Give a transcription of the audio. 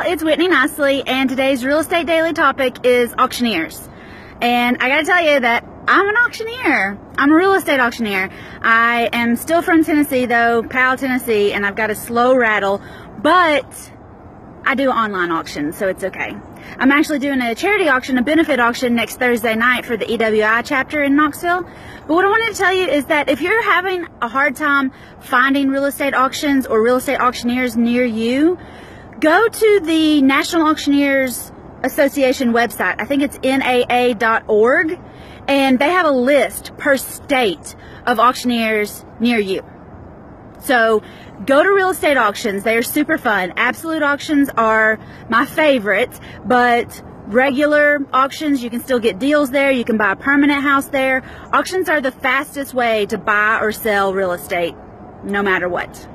it's Whitney Nicely, and today's Real Estate Daily topic is auctioneers. And I gotta tell you that I'm an auctioneer. I'm a real estate auctioneer. I am still from Tennessee though, Powell, Tennessee, and I've got a slow rattle, but I do online auctions, so it's okay. I'm actually doing a charity auction, a benefit auction next Thursday night for the EWI chapter in Knoxville. But what I wanted to tell you is that if you're having a hard time finding real estate auctions or real estate auctioneers near you, go to the National Auctioneers Association website. I think it's NAA.org, and they have a list per state of auctioneers near you. So go to real estate auctions. They are super fun. Absolute auctions are my favorite, but regular auctions, you can still get deals there. You can buy a permanent house there. Auctions are the fastest way to buy or sell real estate, no matter what.